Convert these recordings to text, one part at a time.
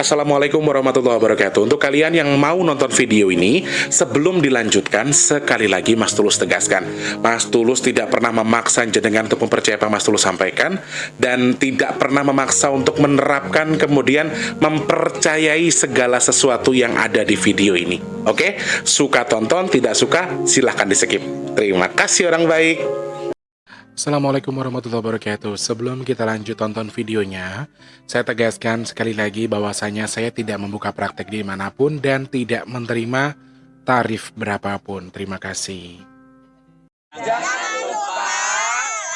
Assalamualaikum warahmatullahi wabarakatuh. Untuk kalian yang mau nonton video ini, sebelum dilanjutkan, sekali lagi Mas Tulus tegaskan, Mas Tulus tidak pernah memaksa jenengan untuk mempercayai apa Mas Tulus sampaikan, dan tidak pernah memaksa untuk menerapkan kemudian mempercayai segala sesuatu yang ada di video ini. Oke? Suka tonton, tidak suka silahkan di skip. Terima kasih orang baik. Assalamualaikum warahmatullahi wabarakatuh. Sebelum kita lanjut tonton videonya, saya tegaskan sekali lagi bahwasanya saya tidak membuka praktek dimanapun dan tidak menerima tarif berapapun. Terima kasih. Jangan lupa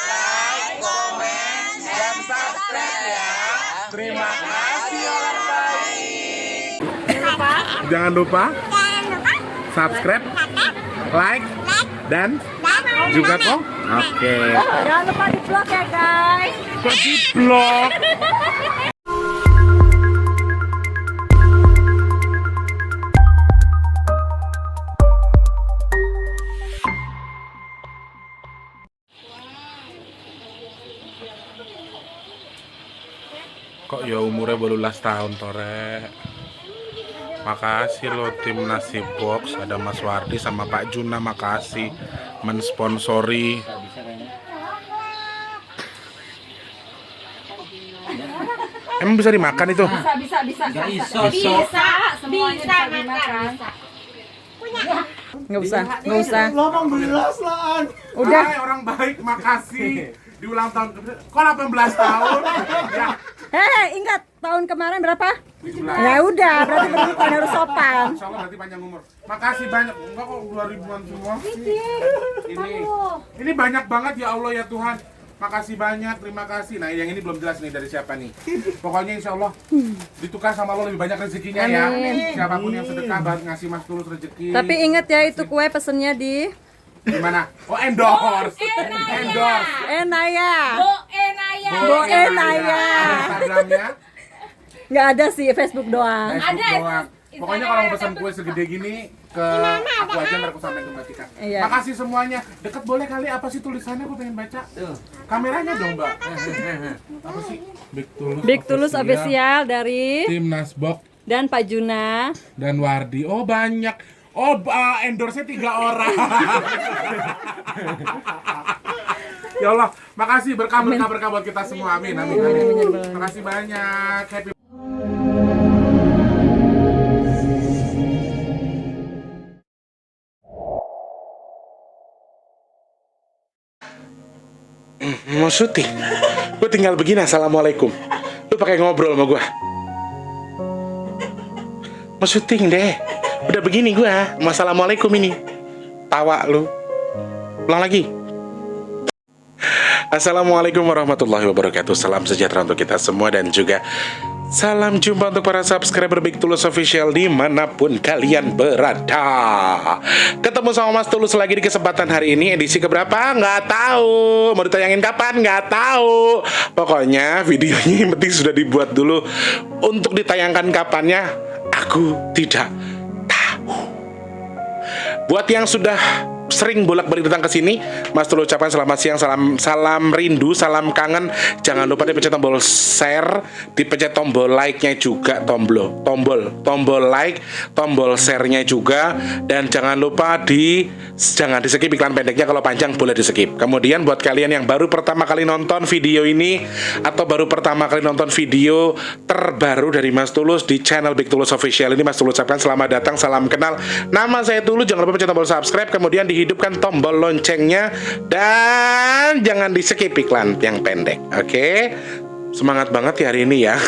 like, komen, dan subscribe ya. Terima kasih orang baik. Jangan lupa subscribe, like, dan juga kok. Oke. Jangan lupa di vlog ya guys. Kok di vlog? Kok ya umurnya baru 12 tahun tore. Makasih loh tim Nasi Box, ada Mas Wardi sama Pak Juna, makasih mensponsori. Emang bisa dimakan itu? Bisa. Semuanya bisa dimakan. Nggak usah. 18 lah. Udah. Hai orang baik, makasih. Di ulang tahun, kok 18 tahun? Ya. Ingat tahun kemarin berapa? 17. Ya udah, berarti bukan harus sopan. Insya Allah berarti panjang umur. Makasih banyak. Enggak kok 2000-an semua. Ini banyak banget ya Allah ya Tuhan. Makasih banyak, terima kasih. Nah yang ini belum jelas nih dari siapa nih. Pokoknya insya Allah ditukar sama Allah lebih banyak rezekinya ya. Siapapun yang sedekah ngasih Mas Tulus rezeki. Tapi ingat ya itu kue pesennya di Gimana? Oh endorse. Endorse. Enaya. Bo Enaya. Ada Instagramnya. Nggak ada sih, Facebook doang. Facebook doang. Pokoknya kalau mau pesan kue segede gini ke aku aja, ntar aku sampein ke Mbak Tika. Iya. Makasih semuanya. Deket boleh kali, apa sih tulisannya, aku pengen baca. Kameranya dong Mbak. Apa sih? Big Tulus official dari Tim Nasbok dan Pak Juna. dan Wardi. Oh banyak. Oh endorse-nya 3 orang. Ya Allah, makasih berkah buat kita semua. Amin. Makasih banyak. Happy. Mau syuting, gue tinggal begini. Assalamualaikum. Lu pakai ngobrol sama gue. Mau syuting deh. Udah begini gue. Assalamualaikum ini. Tawa lu. Ulang lagi. Assalamualaikum warahmatullahi wabarakatuh. Salam sejahtera untuk kita semua dan juga salam jumpa untuk para subscriber Big Tulus Official dimanapun kalian berada. Ketemu sama Mas Tulus lagi di kesempatan hari ini. Edisi keberapa? Nggak tahu. Mau ditayangin kapan? Nggak tahu. Pokoknya videonya yang penting sudah dibuat dulu. Untuk ditayangkan kapannya, aku tidak tahu. Buat yang sudah sering bolak-balik datang ke sini, Mas Tulus ucapkan selamat siang, salam rindu, salam kangen. Jangan lupa dipencet tombol share, dipencet tombol like-nya juga, tombol like, tombol share-nya juga, dan jangan lupa jangan di-skip iklan pendeknya, kalau panjang boleh di-skip. Kemudian buat kalian yang baru pertama kali nonton video ini atau baru pertama kali nonton video terbaru dari Mas Tulus di channel Big Tulus Official ini, Mas Tulus ucapkan selamat datang, salam kenal. Nama saya Tulus, jangan lupa pencet tombol subscribe, kemudian dihidupkan tombol loncengnya dan jangan di skip iklan yang pendek. Oke? Semangat banget ya hari ini ya.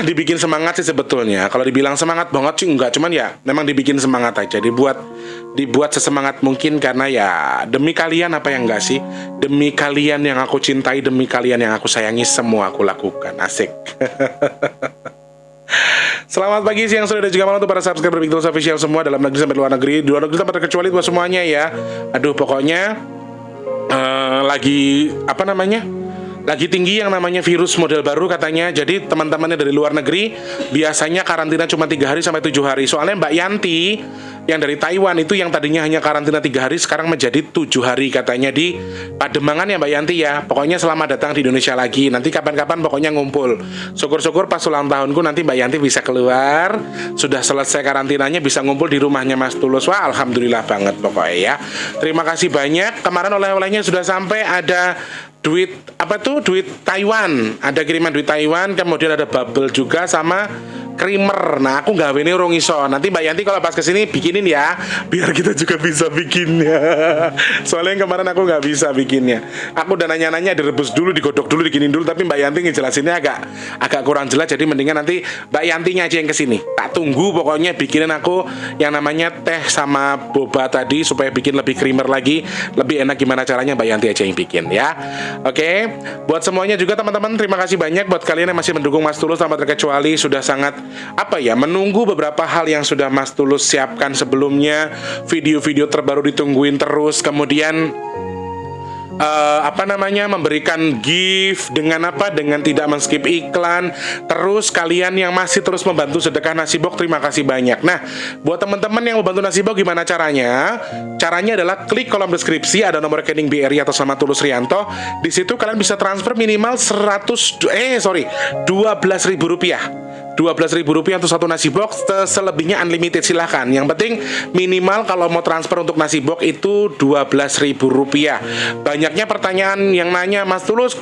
Dibikin semangat sih sebetulnya. Kalau dibilang semangat banget sih enggak, cuman ya memang dibikin semangat aja. Dibuat sesemangat mungkin karena ya demi kalian, apa yang enggak sih? Demi kalian yang aku cintai, demi kalian yang aku sayangi, semua aku lakukan. Asik. Selamat pagi, siang, sore, dan juga malam untuk para subscriber Big Tulus Official semua, dalam negeri sampai luar negeri. Di luar negeri tanpa terkecuali buat semuanya ya. Aduh pokoknya lagi tinggi yang namanya virus model baru katanya. Jadi teman-temannya dari luar negeri biasanya karantina cuma 3 hari sampai 7 hari. Soalnya Mbak Yanti yang dari Taiwan itu yang tadinya hanya karantina 3 hari sekarang menjadi 7 hari katanya di Pademangan ya Mbak Yanti ya. Pokoknya selamat datang di Indonesia lagi. Nanti kapan-kapan pokoknya ngumpul. Syukur-syukur pas ulang tahunku nanti Mbak Yanti bisa keluar, sudah selesai karantinanya bisa ngumpul di rumahnya Mas Tulus. Wah, alhamdulillah banget pokoknya ya. Terima kasih banyak. Kemarin oleh-olehnya sudah sampai, ada duit apa tuh, duit Taiwan, ada kiriman duit Taiwan, kemudian ada bubble juga sama creamer. Nah, aku nggak ini urung iso. Nanti Mbak Yanti kalau pas kesini bikinin ya, biar kita juga bisa bikinnya. Soalnya yang kemarin aku nggak bisa bikinnya. Aku udah nanya-nanya, direbus dulu, digodok dulu, diginin dulu, tapi Mbak Yanti ngejelasinnya agak kurang jelas. Jadi mendingan nanti Mbak Yantinya aja yang kesini. Tak tunggu pokoknya bikinin aku yang namanya teh sama boba tadi supaya bikin lebih creamer lagi, lebih enak. Gimana caranya Mbak Yanti aja yang bikin ya. Oke, buat semuanya juga teman-teman, terima kasih banyak buat kalian yang masih mendukung Mas Tulus tanpa terkecuali, sudah sangat menunggu beberapa hal yang sudah Mas Tulus siapkan sebelumnya. Video-video terbaru ditungguin terus, kemudian memberikan gift dengan tidak men-skip iklan. Terus kalian yang masih terus membantu sedekah nasi box, terima kasih banyak. Nah, buat teman-teman yang membantu nasi box gimana caranya? Caranya adalah klik kolom deskripsi, ada nomor rekening BRI atau sama Tulus Rianto. Di situ kalian bisa transfer minimal 12.000 rupiah. 12.000 rupiah untuk satu nasi box, selebihnya unlimited silahkan. Yang penting minimal kalau mau transfer untuk nasi box itu 12.000 rupiah. Banyaknya pertanyaan yang nanya, Mas Tulus,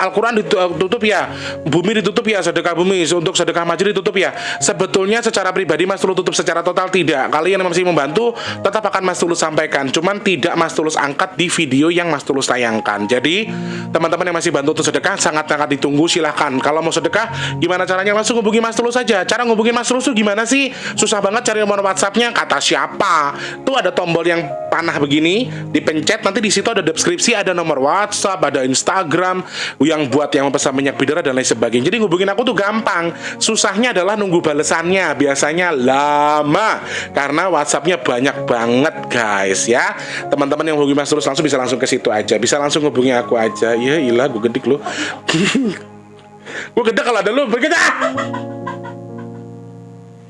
Al-Quran ditutup ya, bumi ditutup ya, sedekah bumi, untuk sedekah masjid ditutup ya. Sebetulnya secara pribadi Mas Tulus tutup secara total tidak. Kalian yang masih membantu tetap akan Mas Tulus sampaikan, cuman tidak Mas Tulus angkat di video yang Mas Tulus tayangkan. Jadi teman-teman yang masih bantu untuk sedekah sangat-sangat ditunggu, silahkan. Kalau mau sedekah gimana caranya, langsung hubungi Mas Tulus saja. Cara ngubungin Mas Tulus tuh gimana sih? Susah banget cari nomor WhatsApp-nya. Kata siapa? Tuh ada tombol yang panah begini, dipencet, nanti di situ ada deskripsi, ada nomor WhatsApp, ada Instagram yang buat yang pesan minyak bidara dan lain sebagainya. Jadi ngubungin aku tuh gampang. Susahnya adalah nunggu balesannya. Biasanya lama karena WhatsApp-nya banyak banget, guys ya. Teman-teman yang hubungi Mas Tulus langsung bisa langsung ke situ aja. Bisa langsung hubungi aku aja. Ya ilah, gue gedik lo. Gue gede kalau ada lu, begitu.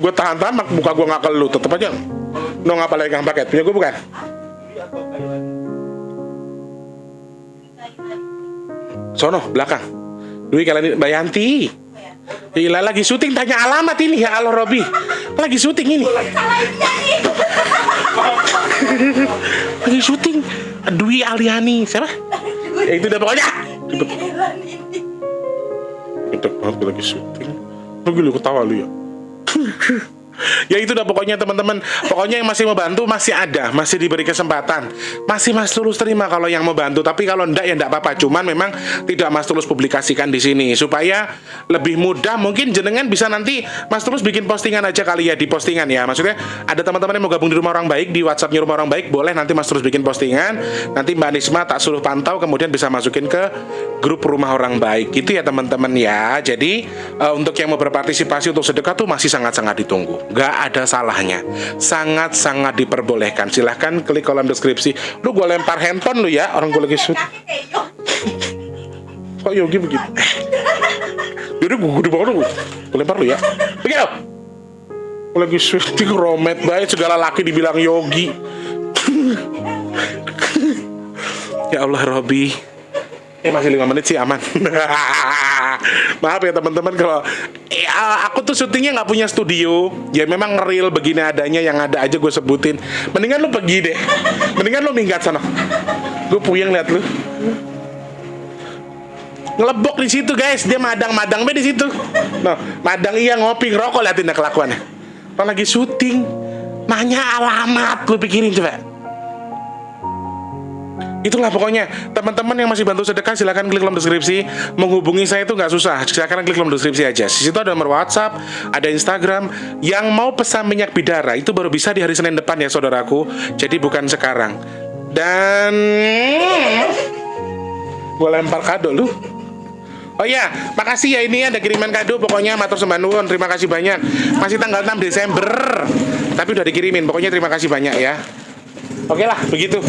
Gue tahan-tahan, muka gue ngakal lu, tetep aja. No, ngapa lagi kang paket? Punya gue bukan? Sono, belakang. Dwi kalian Mbak Yanti. Gila, lagi syuting, tanya alamat ini ya Allah Robi. Lagi syuting ini. Lagi syuting. Dwi Aliani, siapa? Ya itu udah pokoknya. Gedek banget gue lagi syuting. Lu ketawa lu ya. Ya itu udah pokoknya teman-teman. Pokoknya yang masih mau bantu masih ada, masih diberi kesempatan. Masih Mas Tulus terima kalau yang mau bantu. Tapi kalau enggak ya enggak apa-apa. Cuman memang tidak Mas Tulus publikasikan di sini supaya lebih mudah. Mungkin jenengan bisa nanti Mas Tulus bikin postingan aja kali ya, di postingan ya. Maksudnya ada teman-teman yang mau gabung di Rumah Orang Baik, di WhatsAppnya Rumah Orang Baik, boleh nanti Mas Tulus bikin postingan. Nanti Mbak Nisma tak suruh pantau, kemudian bisa masukin ke grup Rumah Orang Baik. Gitu ya teman-teman ya. Jadi untuk yang mau berpartisipasi untuk sedekah tuh masih sangat-sangat ditunggu. Gak ada salahnya, sangat-sangat diperbolehkan. Silahkan klik kolom deskripsi. Lu gue lempar handphone lu ya, orang gue lagi shoot. Kok Yogi begitu? Jadi gue gede banget lu, gue lempar lu ya. Begitu. Gue lagi syuting, romet banget, segala laki dibilang Yogi. Ya Allah Robi. Masih 5 menit sih aman. Maaf ya teman-teman kalau aku tuh syutingnya nggak punya studio. Ya memang real begini adanya, yang ada aja gue sebutin. Mendingan lu pergi deh. Mendingan lu minggat sana. Gue puyeng liat lu. Ngelebok di situ guys, dia madang be di situ. Nah, madang iya ngopi ngerokok, liatin deh kelakuannya. Kalau lagi syuting, nanya alamat, lu pikirin coba. Itulah pokoknya teman-teman yang masih bantu sedekah silakan klik kolom deskripsi. Menghubungi saya itu nggak susah, silakan klik kolom deskripsi aja. Di situ ada nomor WhatsApp, ada Instagram. Yang mau pesan minyak bidara itu baru bisa di hari Senin depan ya saudaraku. Jadi bukan sekarang. Dan gue lempar kado lu. Oh iya, makasih ya, ini ada kiriman kado. Pokoknya matur sembah nuwun, terima kasih banyak. Masih tanggal 6 Desember, tapi udah dikirimin. Pokoknya terima kasih banyak ya. Oke lah, begitu.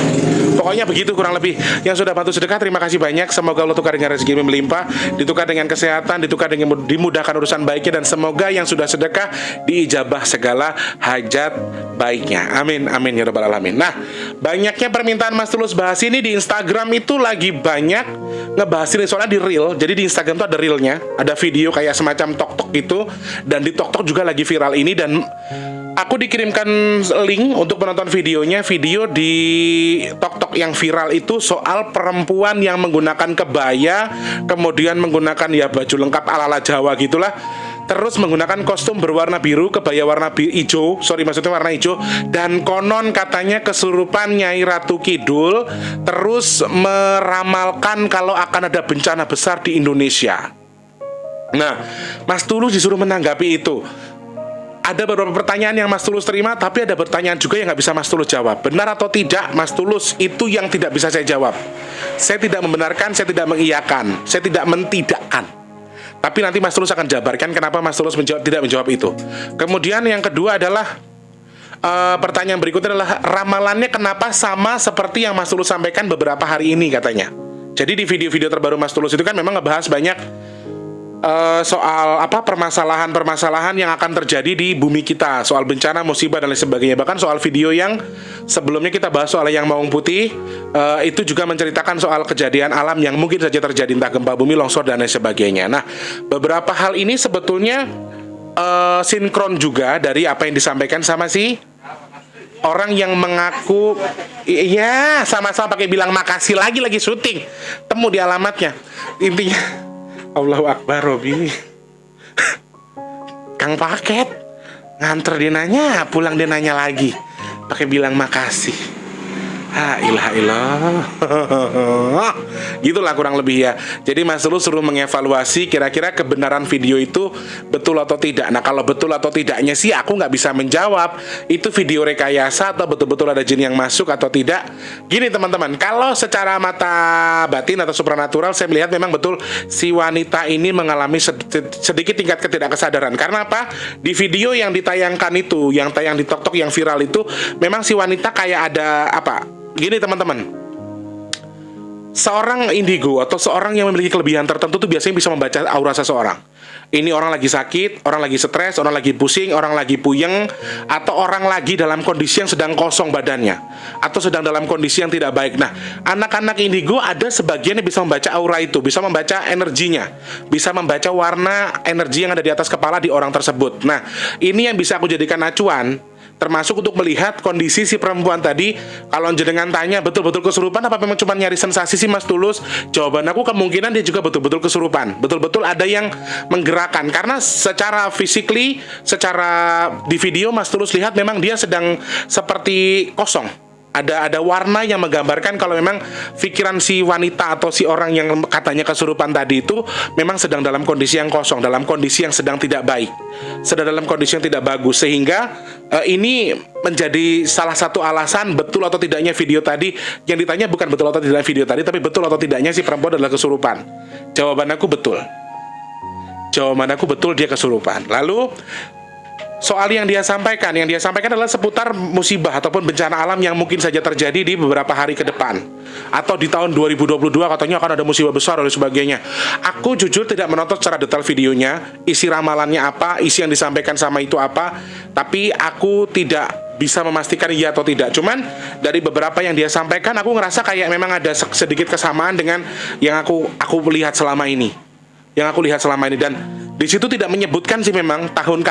Pokoknya begitu kurang lebih. Yang sudah bantu sedekah, terima kasih banyak. Semoga Allah tukar dengan rezeki melimpah, ditukar dengan kesehatan, ditukar dengan dimudahkan urusan baiknya, dan semoga yang sudah sedekah diijabah segala hajat baiknya. Amin, amin ya rabbal alamin. Nah, banyaknya permintaan Mas Tulus bahas ini di Instagram itu lagi banyak ngebahas ini, soalnya di reel. Jadi di Instagram tuh ada reelnya, ada video kayak semacam tok-tok gitu, dan di tok-tok juga lagi viral ini. Dan aku dikirimkan link untuk menonton videonya. Video di tok-tok yang viral itu soal perempuan yang menggunakan kebaya, kemudian menggunakan ya baju lengkap ala-ala Jawa gitulah, terus menggunakan kostum berwarna biru, kebaya warna hijau, maksudnya warna hijau, dan konon katanya kesurupan Nyai Ratu Kidul, terus meramalkan kalau akan ada bencana besar di Indonesia. Nah, Mas Tulus disuruh menanggapi itu. Ada beberapa pertanyaan yang Mas Tulus terima, tapi ada pertanyaan juga yang nggak bisa Mas Tulus jawab. Benar atau tidak, Mas Tulus, itu yang tidak bisa saya jawab. Saya tidak membenarkan, saya tidak mengiyakan, saya tidak mentidakkan. Tapi nanti Mas Tulus akan jabarkan kenapa Mas Tulus tidak menjawab itu. Kemudian yang kedua adalah pertanyaan berikutnya adalah ramalannya kenapa sama seperti yang Mas Tulus sampaikan beberapa hari ini katanya. Jadi di video-video terbaru Mas Tulus itu kan memang ngebahas banyak soal permasalahan-permasalahan yang akan terjadi di bumi kita, soal bencana, musibah dan lain sebagainya. Bahkan soal video yang sebelumnya kita bahas soal yang Maung Putih, itu juga menceritakan soal kejadian alam yang mungkin saja terjadi, entah gempa bumi, longsor dan lain sebagainya. Nah, beberapa hal ini sebetulnya sinkron juga dari apa yang disampaikan sama si orang yang mengaku, iya, sama-sama pakai bilang makasih lagi syuting, temu di alamatnya. Intinya Allahu Akbar, Robi. Kang paket nganter dia nanya, pulang dia nanya lagi, pakai bilang makasih. Ha ilah gitulah kurang lebih ya. Jadi Mas Tulus suruh mengevaluasi kira-kira kebenaran video itu betul atau tidak. Nah, kalau betul atau tidaknya sih aku nggak bisa menjawab itu video rekayasa atau betul-betul ada jin yang masuk atau tidak. Gini teman-teman, kalau secara mata batin atau supranatural saya melihat memang betul si wanita ini mengalami sedikit tingkat ketidakkesadaran. Karena apa? Di video yang ditayangkan itu, yang tayang di TikTok yang viral itu, memang si wanita kayak ada apa? Gini teman-teman, seorang indigo atau seorang yang memiliki kelebihan tertentu tuh biasanya bisa membaca aura seseorang. Ini orang lagi sakit, orang lagi stres, orang lagi pusing, orang lagi puyeng, atau orang lagi dalam kondisi yang sedang kosong badannya, atau sedang dalam kondisi yang tidak baik. Nah, anak-anak indigo ada sebagian yang bisa membaca aura itu, bisa membaca energinya, bisa membaca warna energi yang ada di atas kepala di orang tersebut. Nah, ini yang bisa aku jadikan acuan, termasuk untuk melihat kondisi si perempuan tadi. Kalau jenengan tanya betul-betul kesurupan apa memang cuma nyari sensasi sih Mas Tulus, jawaban aku kemungkinan dia juga betul-betul kesurupan, betul-betul ada yang menggerakkan. Karena secara physically, secara di video Mas Tulus lihat memang dia sedang seperti kosong. Ada warna yang menggambarkan kalau memang pikiran si wanita atau si orang yang katanya kesurupan tadi itu memang sedang dalam kondisi yang kosong, dalam kondisi yang sedang tidak baik, sedang dalam kondisi yang tidak bagus. Sehingga ini menjadi salah satu alasan betul atau tidaknya video tadi. Yang ditanya bukan betul atau tidaknya video tadi, tapi betul atau tidaknya si perempuan adalah kesurupan. Jawaban aku betul. Jawaban aku betul, dia kesurupan. Lalu soal yang dia sampaikan adalah seputar musibah ataupun bencana alam yang mungkin saja terjadi di beberapa hari ke depan, atau di tahun 2022 katanya akan ada musibah besar dan sebagainya. Aku jujur tidak menonton secara detail videonya, isi ramalannya apa, isi yang disampaikan sama itu apa, tapi aku tidak bisa memastikan iya atau tidak. Cuman dari beberapa yang dia sampaikan, aku ngerasa kayak memang ada sedikit kesamaan dengan yang aku lihat selama ini. Dan di situ tidak menyebutkan sih memang tahun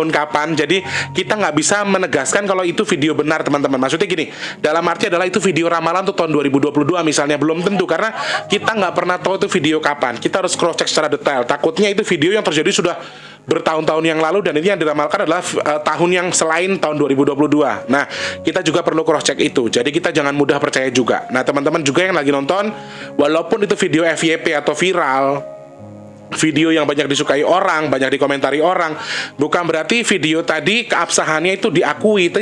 kapan. Jadi kita nggak bisa menegaskan kalau itu video benar, teman-teman. Maksudnya gini, dalam arti adalah itu video ramalan untuk tahun 2022 misalnya, belum tentu, karena kita nggak pernah tahu itu video kapan. Kita harus cross check secara detail. Takutnya itu video yang terjadi sudah bertahun-tahun yang lalu, dan ini yang diramalkan adalah tahun yang selain tahun 2022. Nah, kita juga perlu cross check itu. Jadi kita jangan mudah percaya juga. Nah, teman-teman juga yang lagi nonton, walaupun itu video FYP atau viral, video yang banyak disukai orang, banyak dikomentari orang, bukan berarti video tadi keabsahannya itu diakui,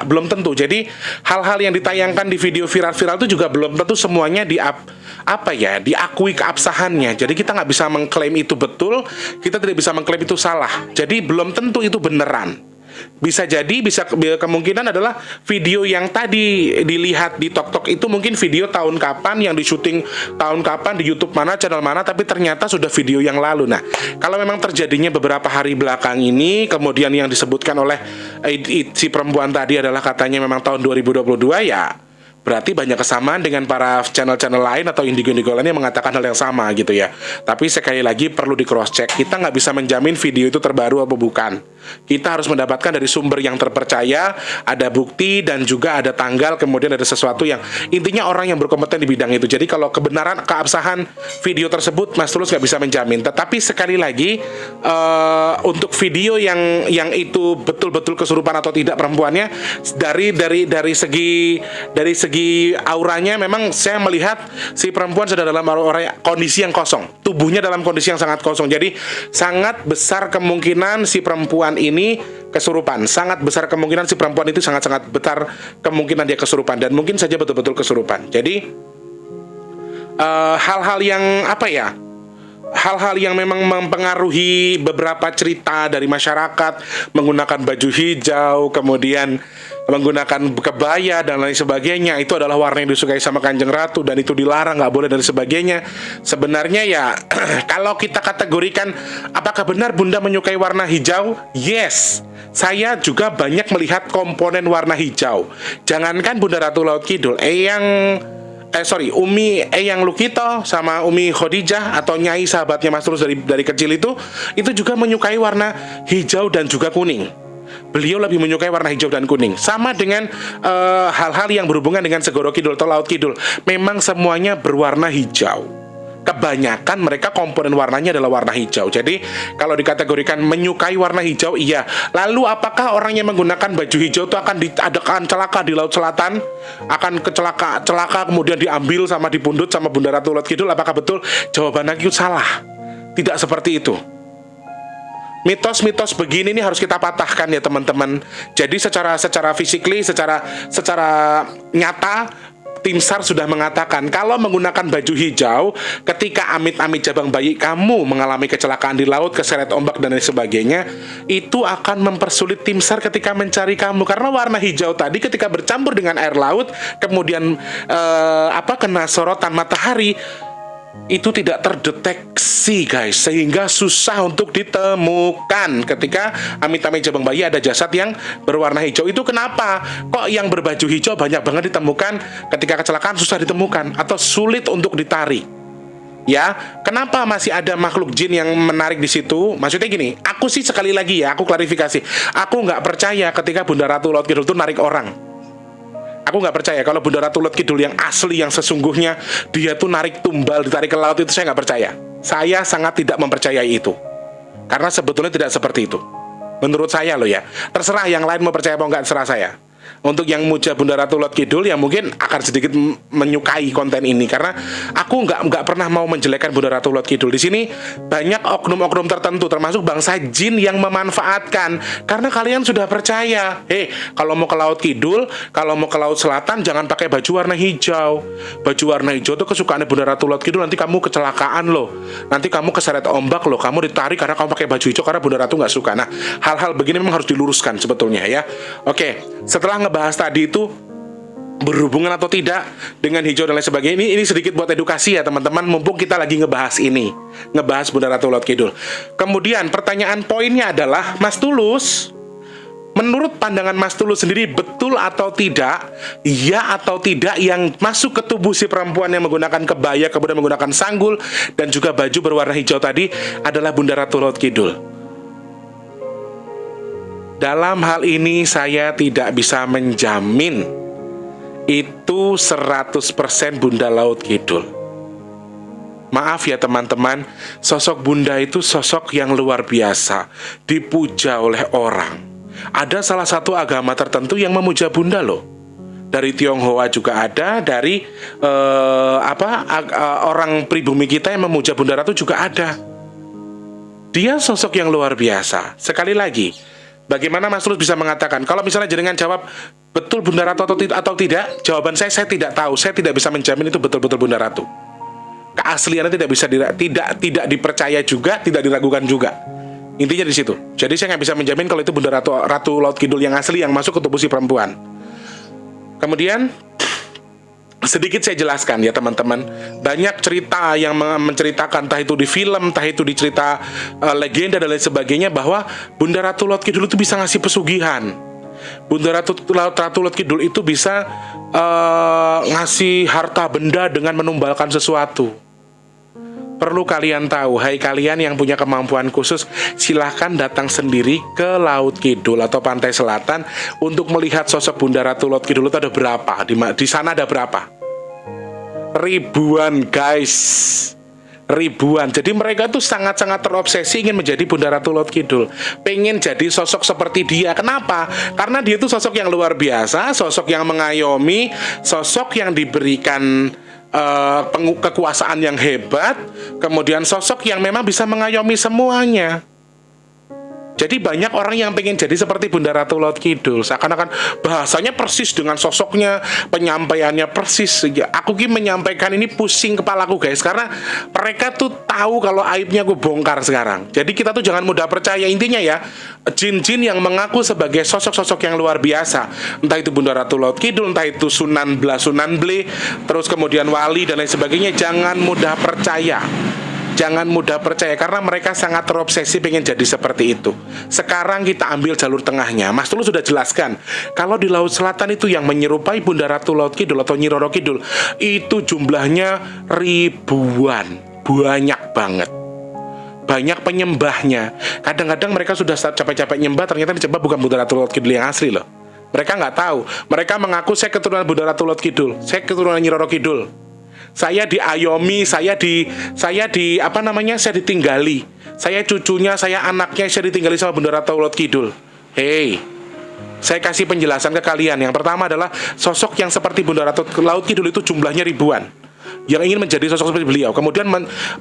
belum tentu. Jadi hal-hal yang ditayangkan di video viral-viral itu juga belum tentu semuanya diakui keabsahannya. Jadi kita nggak bisa mengklaim itu betul, kita tidak bisa mengklaim itu salah. Jadi belum tentu itu beneran. Bisa jadi, kemungkinan adalah video yang tadi dilihat di TokTok itu mungkin video tahun kapan, yang di syuting tahun kapan, di YouTube mana, channel mana, tapi ternyata sudah video yang lalu. Nah, kalau memang terjadinya beberapa hari belakang ini, kemudian yang disebutkan oleh si perempuan tadi adalah katanya memang tahun 2022, ya berarti banyak kesamaan dengan para channel-channel lain atau indigo-indigo lain yang mengatakan hal yang sama gitu ya. Tapi sekali lagi perlu di cross check. Kita nggak bisa menjamin video itu terbaru atau bukan. Kita harus mendapatkan dari sumber yang terpercaya, ada bukti dan juga ada tanggal, kemudian ada sesuatu yang intinya orang yang berkompeten di bidang itu. Jadi kalau kebenaran, keabsahan video tersebut Mas Tulus nggak bisa menjamin. Tetapi sekali lagi untuk video yang itu betul-betul kesurupan atau tidak perempuannya, dari segi auranya memang saya melihat si perempuan sedang dalam kondisi yang kosong, tubuhnya dalam kondisi yang sangat kosong. Jadi sangat besar kemungkinan si perempuan ini kesurupan. Sangat besar kemungkinan si perempuan itu sangat-sangat besar kemungkinan dia kesurupan, dan mungkin saja betul-betul kesurupan. Jadi hal-hal yang apa ya? Hal-hal yang memang mempengaruhi beberapa cerita dari masyarakat, menggunakan baju hijau, kemudian menggunakan kebaya dan lain sebagainya, itu adalah warna yang disukai sama Kanjeng Ratu dan itu dilarang, nggak boleh dan sebagainya. Sebenarnya ya kalau kita kategorikan apakah benar Bunda menyukai warna hijau? Yes, saya juga banyak melihat komponen warna hijau. Jangankan Bunda Ratu Laut Kidul, Umi Eyang Lukito sama Umi Khadijah atau Nyai sahabatnya Mas Tulus dari kecil itu juga menyukai warna hijau dan juga kuning. Beliau lebih menyukai warna hijau dan kuning. Sama dengan hal-hal yang berhubungan dengan Segoro Kidul atau Laut Kidul, memang semuanya berwarna hijau. Kebanyakan mereka komponen warnanya adalah warna hijau. Jadi kalau dikategorikan menyukai warna hijau, iya. Lalu apakah orang yang menggunakan baju hijau itu akan celaka di Laut Selatan? Akan celaka kemudian diambil sama dipundut sama Bunda Ratu Laut Kidul? Apakah betul? Jawabannya itu salah. Tidak seperti itu. Mitos-mitos begini ini harus kita patahkan ya teman-teman. Jadi secara physically, secara nyata, Tim SAR sudah mengatakan kalau menggunakan baju hijau ketika amit-amit jabang bayi kamu mengalami kecelakaan di laut, keseret ombak dan lain sebagainya, itu akan mempersulit tim SAR ketika mencari kamu, karena warna hijau tadi ketika bercampur dengan air laut kemudian kena sorotan matahari, itu tidak terdeteksi guys, sehingga susah untuk ditemukan ketika amit-amit jabang bayi ada jasad yang berwarna hijau. Itu kenapa kok yang berbaju hijau banyak banget ditemukan, ketika kecelakaan susah ditemukan atau sulit untuk ditarik ya? Kenapa masih ada makhluk jin yang menarik di situ? Maksudnya gini, aku sih sekali lagi ya, aku klarifikasi, aku nggak percaya ketika Bunda Ratu Laut Kidul itu narik orang. Aku nggak percaya kalau Bunda Ratu Laut Kidul yang asli, yang sesungguhnya dia tuh narik tumbal, ditarik ke laut, itu saya nggak percaya. Saya sangat tidak mempercayai itu, karena sebetulnya tidak seperti itu. Menurut saya loh ya, terserah yang lain mau percaya apa nggak, terserah saya. Untuk yang muja Bunda Ratu Laut Kidul yang mungkin akan sedikit menyukai konten ini, karena aku nggak pernah mau menjelekkan Bunda Ratu Laut Kidul. Di sini banyak oknum-oknum tertentu, termasuk bangsa jin yang memanfaatkan, karena kalian sudah percaya, kalau mau ke Laut Kidul, kalau mau ke Laut Selatan jangan pakai baju warna hijau. Baju warna hijau itu kesukaannya Bunda Ratu Laut Kidul, nanti kamu kecelakaan loh, nanti kamu keseret ombak loh, kamu ditarik karena kamu pakai baju hijau, karena Bunda Ratu nggak suka. Nah, hal-hal begini memang harus diluruskan sebetulnya ya. Oke, setelah ngebahas tadi itu berhubungan atau tidak dengan hijau dan lain sebagainya, ini sedikit buat edukasi ya teman-teman, mumpung kita lagi ngebahas Bunda Ratu Laut Kidul. Kemudian pertanyaan poinnya adalah, Mas Tulus, menurut pandangan Mas Tulus sendiri, betul atau tidak, ya atau tidak, yang masuk ke tubuh si perempuan yang menggunakan kebaya kemudian menggunakan sanggul dan juga baju berwarna hijau tadi adalah Bunda Ratu Laut Kidul? Dalam hal ini saya tidak bisa menjamin itu 100% Bunda Laut Kidul. Maaf ya teman-teman, sosok Bunda itu sosok yang luar biasa, dipuja oleh orang. Ada salah satu agama tertentu yang memuja Bunda loh. Dari Tionghoa juga ada, dari orang pribumi kita yang memuja Bunda Ratu juga ada. Dia sosok yang luar biasa. Sekali lagi, bagaimana Mas Tulus bisa mengatakan, kalau misalnya jenengan jawab betul Bunda Ratu atau tidak, jawaban saya tidak tahu. Saya tidak bisa menjamin itu betul-betul Bunda Ratu. Keasliannya tidak bisa tidak dipercaya juga, tidak diragukan juga. Intinya di situ. Jadi saya nggak bisa menjamin kalau itu Bunda Ratu Laut Kidul yang asli yang masuk ke tubuh si perempuan. Kemudian sedikit saya jelaskan ya teman-teman. Banyak cerita yang menceritakan, entah itu di film, entah itu di cerita legenda dan lain sebagainya, bahwa Bunda Ratu Laut Kidul itu bisa ngasih pesugihan. Bunda Ratu Laut Kidul itu bisa ngasih harta benda dengan menumbalkan sesuatu. Perlu kalian tahu, hai kalian yang punya kemampuan khusus, silahkan datang sendiri ke Laut Kidul atau Pantai Selatan untuk melihat sosok Bunda Ratu Laut Kidul itu ada berapa. Di sana ada berapa? Ribuan, guys. Ribuan. Jadi mereka tuh sangat-sangat terobsesi ingin menjadi Bunda Ratu Laut Kidul. Pengen jadi sosok seperti dia. Kenapa? Karena dia itu sosok yang luar biasa, sosok yang mengayomi, sosok yang diberikan kekuasaan yang hebat, kemudian sosok yang memang bisa mengayomi semuanya. Jadi banyak orang yang pengen jadi seperti Bunda Ratu Laut Kidul, seakan-akan bahasanya persis dengan sosoknya, penyampaiannya persis. Ya, aku menyampaikan ini pusing kepalaku guys, karena mereka tuh tahu kalau aibnya aku bongkar sekarang. Jadi kita tuh jangan mudah percaya. Intinya ya, jin-jin yang mengaku sebagai sosok-sosok yang luar biasa, entah itu Bunda Ratu Laut Kidul, entah itu Sunan Ble, terus kemudian wali dan lain sebagainya, jangan mudah percaya. Jangan mudah percaya karena mereka sangat terobsesi pengen jadi seperti itu. Sekarang kita ambil jalur tengahnya. Mas Tulus sudah jelaskan, kalau di Laut Selatan itu yang menyerupai Bunda Ratu Laut Kidul atau Nyi Roro Kidul, itu jumlahnya ribuan. Banyak banget. Banyak penyembahnya. Kadang-kadang mereka sudah capek-capek nyembah, ternyata disembah bukan Bunda Ratu Laut Kidul yang asli loh. Mereka nggak tahu. Mereka mengaku saya keturunan Bunda Ratu Laut Kidul, saya keturunan Nyi Roro Kidul. Saya diayomi, saya ditinggali. Saya cucunya, saya anaknya, saya ditinggali sama Bunda Ratu Laut Kidul. Hei, saya kasih penjelasan ke kalian. Yang pertama adalah sosok yang seperti Bunda Ratu Laut Kidul itu jumlahnya ribuan, yang ingin menjadi sosok seperti beliau, kemudian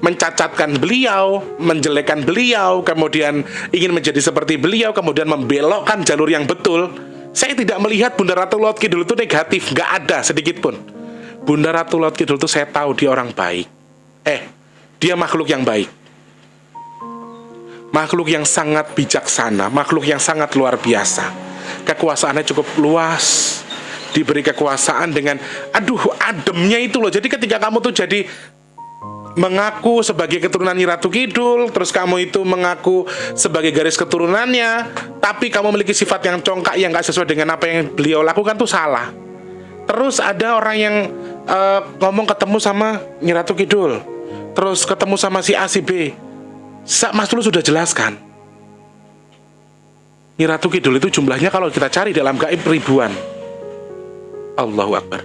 mencacatkan beliau, menjelekkan beliau, kemudian ingin menjadi seperti beliau, kemudian membelokkan jalur yang betul. Saya tidak melihat Bunda Ratu Laut Kidul itu negatif, nggak ada sedikit pun. Bunda Ratu Laut Kidul itu saya tahu dia orang baik. Dia makhluk yang baik. Makhluk yang sangat bijaksana, makhluk yang sangat luar biasa. Kekuasaannya cukup luas. Diberi kekuasaan dengan, ademnya itu loh. Jadi ketika kamu tuh jadi mengaku sebagai keturunan Nyi Ratu Kidul, terus kamu itu mengaku sebagai garis keturunannya, tapi kamu memiliki sifat yang congkak yang gak sesuai dengan apa yang beliau lakukan, tuh salah. Terus ada orang yang ngomong ketemu sama Nyi Ratu Kidul, terus ketemu sama si A si B. Mas Tulus sudah jelaskan, Nyi Ratu Kidul itu jumlahnya kalau kita cari dalam gaib ribuan. Allahu Akbar.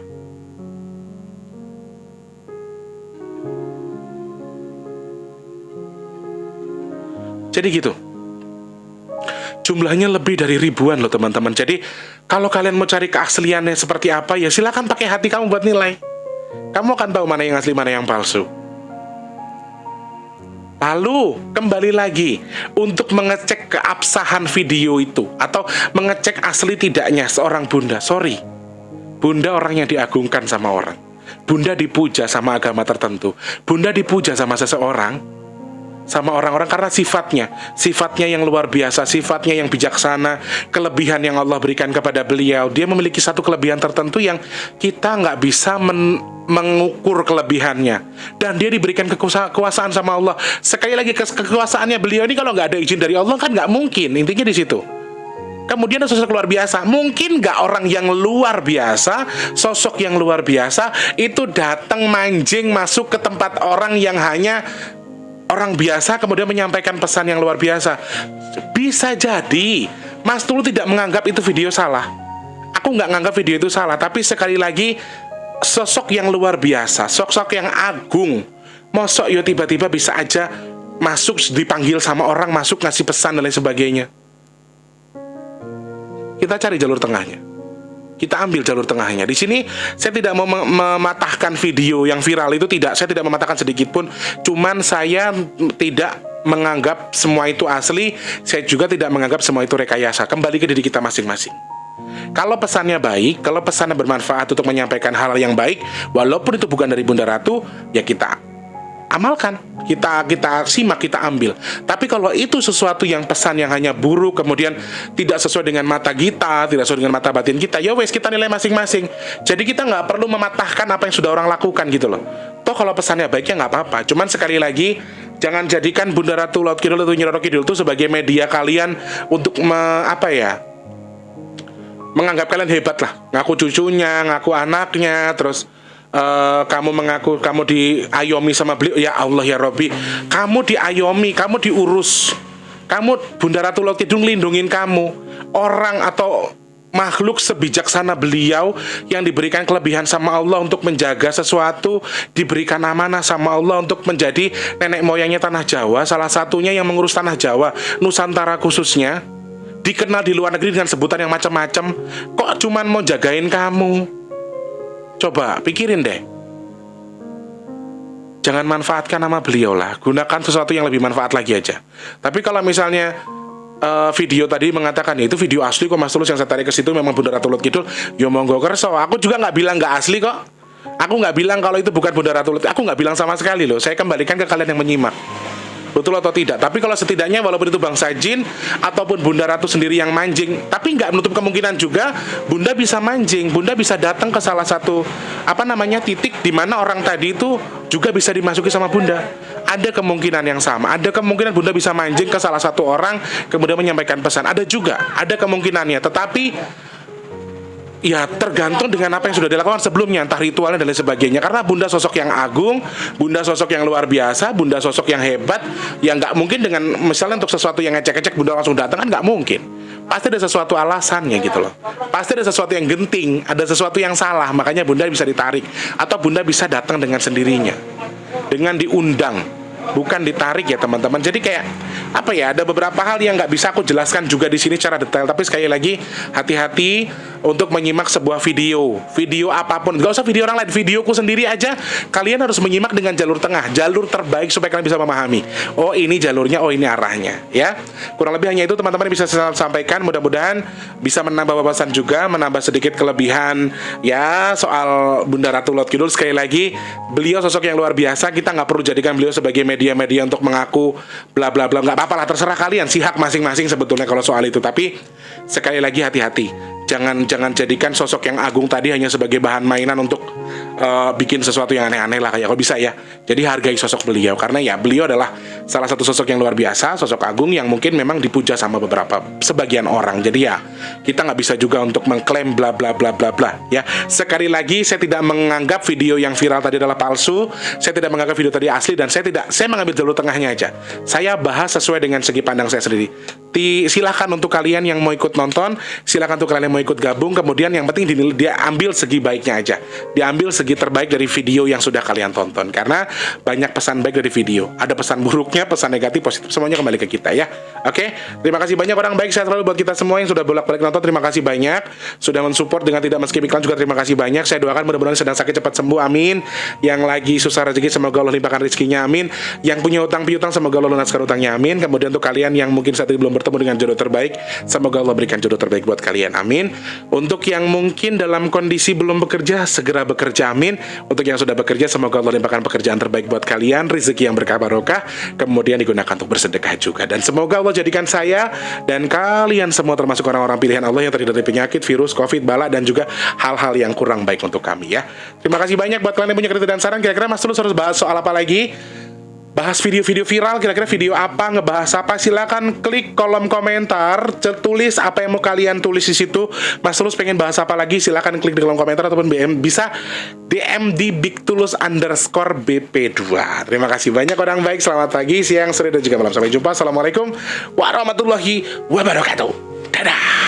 Jadi gitu. Jumlahnya lebih dari ribuan loh teman-teman. Jadi kalau kalian mau cari keasliannya seperti apa, ya silakan pakai hati kamu buat nilai. Kamu akan tahu mana yang asli, mana yang palsu. Lalu kembali lagi untuk mengecek keabsahan video itu atau mengecek asli tidaknya seorang bunda. Sorry, bunda orang yang diagungkan sama orang. Bunda dipuja sama agama tertentu. Bunda dipuja sama seseorang, sama orang-orang karena sifatnya yang luar biasa, sifatnya yang bijaksana, kelebihan yang Allah berikan kepada beliau. Dia memiliki satu kelebihan tertentu yang kita nggak bisa mengukur kelebihannya, dan dia diberikan kekuasaan sama Allah. Sekali lagi, kekuasaannya beliau ini kalau nggak ada izin dari Allah kan nggak mungkin. Intinya di situ. Kemudian ada sosok luar biasa. Mungkin nggak orang yang luar biasa, sosok yang luar biasa itu datang manjing masuk ke tempat orang yang hanya orang biasa, kemudian menyampaikan pesan yang luar biasa. Bisa jadi Mas Tulus tidak menganggap itu video salah. Aku nggak menganggap video itu salah. Tapi sekali lagi, sosok yang luar biasa, sosok yang agung, mosok yo tiba-tiba bisa aja masuk, dipanggil sama orang, masuk ngasih pesan dan lain sebagainya. Kita cari jalur tengahnya. Kita ambil jalur tengahnya. Di sini saya tidak mau mematahkan video yang viral itu, tidak. Saya tidak mematahkan sedikit pun. Cuman saya tidak menganggap semua itu asli. Saya juga tidak menganggap semua itu rekayasa. Kembali ke diri kita masing-masing. Kalau pesannya baik, kalau pesannya bermanfaat untuk menyampaikan hal yang baik, walaupun itu bukan dari Bunda Ratu, ya kita amalkan, kita simak, kita ambil. Tapi kalau itu sesuatu yang pesan yang hanya buruk, kemudian tidak sesuai dengan mata kita, tidak sesuai dengan mata batin kita, ya wes kita nilai masing-masing. Jadi kita nggak perlu mematahkan apa yang sudah orang lakukan gitu loh. Toh kalau pesannya baiknya nggak apa-apa. Cuman sekali lagi, jangan jadikan Bunda Ratu Laut Kidul atau Nyi Roro Kidul itu sebagai media kalian untuk menganggap kalian hebat lah, ngaku cucunya, ngaku anaknya, terus kamu mengaku kamu diayomi sama beliau. Ya Allah ya Robbi, kamu diayomi, kamu diurus, kamu Bunda Ratu Laut Kidul ngelindungin kamu. Orang atau makhluk sebijaksana beliau yang diberikan kelebihan sama Allah untuk menjaga sesuatu, diberikan amanah sama Allah untuk menjadi nenek moyangnya tanah Jawa, salah satunya yang mengurus tanah Jawa, Nusantara khususnya, dikenal di luar negeri dengan sebutan yang macam-macam. Kok cuman mau jagain kamu? Coba pikirin deh. Jangan manfaatkan nama beliau lah, gunakan sesuatu yang lebih manfaat lagi aja. Tapi kalau misalnya video tadi mengatakan ya itu video asli kok Mas Tulus, yang saya tarik ke situ memang Bunda Ratu Laut Kidul, ya monggo kerso. Aku juga nggak bilang nggak asli kok. Aku nggak bilang kalau itu bukan Bunda Ratu Laut. Aku nggak bilang sama sekali loh. Saya kembalikan ke kalian yang menyimak, betul atau tidak. Tapi kalau setidaknya walaupun itu bangsa jin ataupun Bunda Ratu sendiri yang mancing, tapi nggak menutup kemungkinan juga Bunda bisa mancing, Bunda bisa datang ke salah satu titik di mana orang tadi itu juga bisa dimasuki sama Bunda. Ada kemungkinan yang sama, ada kemungkinan Bunda bisa mancing ke salah satu orang kemudian menyampaikan pesan. Ada juga, ada kemungkinannya. Tetapi ya tergantung dengan apa yang sudah dilakukan sebelumnya, entah ritualnya dan lain sebagainya. Karena Bunda sosok yang agung, Bunda sosok yang luar biasa, Bunda sosok yang hebat, yang nggak mungkin dengan misalnya untuk sesuatu yang ngecek-ngecek Bunda langsung datang, kan nggak mungkin. Pasti ada sesuatu alasannya gitu loh. Pasti ada sesuatu yang genting, ada sesuatu yang salah, makanya Bunda bisa ditarik atau Bunda bisa datang dengan sendirinya, dengan diundang, bukan ditarik ya teman-teman. Jadi kayak ada beberapa hal yang nggak bisa aku jelaskan juga di sini secara detail. Tapi sekali lagi, hati-hati untuk menyimak sebuah video apapun. Gak usah video orang lain, videoku sendiri aja kalian harus menyimak dengan jalur tengah, jalur terbaik supaya kalian bisa memahami. Oh ini jalurnya, oh ini arahnya, ya. Kurang lebih hanya itu teman-teman bisa saya sampaikan. Mudah-mudahan bisa menambah wawasan juga, menambah sedikit kelebihan ya soal Bunda Ratu Laut Kidul. Sekali lagi, beliau sosok yang luar biasa. Kita nggak perlu jadikan beliau sebagai media-media untuk mengaku bla bla bla. Nggak apa-apa lah, terserah kalian, sih hak masing-masing sebetulnya kalau soal itu. Tapi sekali lagi hati-hati, jangan jadikan sosok yang agung tadi hanya sebagai bahan mainan untuk bikin sesuatu yang aneh-aneh lah, kayak kalau bisa ya. Jadi hargai sosok beliau, karena ya beliau adalah salah satu sosok yang luar biasa, sosok agung yang mungkin memang dipuja sama sebagian orang. Jadi ya kita nggak bisa juga untuk mengklaim bla bla bla bla bla ya. Sekali lagi, saya tidak menganggap video yang viral tadi adalah palsu, saya tidak menganggap video tadi asli, dan saya mengambil jalur tengahnya aja. Saya bahas sesuai dengan segi pandang saya sendiri. Silahkan untuk kalian yang mau ikut nonton, silahkan untuk kalian yang mau ikut gabung. Kemudian yang penting dia ambil segi baiknya aja, diambil segi terbaik dari video yang sudah kalian tonton. Karena banyak pesan baik dari video, ada pesan buruknya, pesan negatif, positif, semuanya kembali ke kita ya. Oke, terima kasih banyak orang baik, sehat selalu buat kita semua yang sudah bolak-balik nonton. Terima kasih banyak sudah mensupport dengan tidak men-skip iklan juga. Terima kasih banyak. Saya doakan mudah-mudahan sedang sakit cepat sembuh, amin. Yang lagi susah rezeki semoga Allah limpahkan rezekinya, amin. Yang punya utang piutang semoga Allah lunaskan utangnya, amin. Kemudian untuk kalian yang mungkin saat ini belum bertemu dengan jodoh terbaik, semoga Allah berikan jodoh terbaik buat kalian, amin. Untuk yang mungkin dalam kondisi belum bekerja, segera bekerja, amin. Untuk yang sudah bekerja, semoga Allah limpahkan pekerjaan terbaik buat kalian, rezeki yang berkah barokah, kemudian digunakan untuk bersedekah juga. Dan semoga Allah jadikan saya dan kalian semua termasuk orang-orang pilihan Allah yang terhindar dari penyakit, virus, covid, bala, dan juga hal-hal yang kurang baik untuk kami ya. Terima kasih banyak buat kalian yang punya kritik dan saran. Kira-kira Mas Tulus harus bahas soal apa lagi? Bahas video-video viral, kira-kira video apa, ngebahas apa, silakan klik kolom komentar, tulis apa yang mau kalian tulis di situ. Mas Tulus pengen bahas apa lagi, silakan klik di kolom komentar ataupun bisa DM di bigtulus_bp2. Terima kasih banyak orang baik, selamat pagi, siang, sore, dan juga malam. Sampai jumpa. Assalamualaikum warahmatullahi wabarakatuh. Dadah.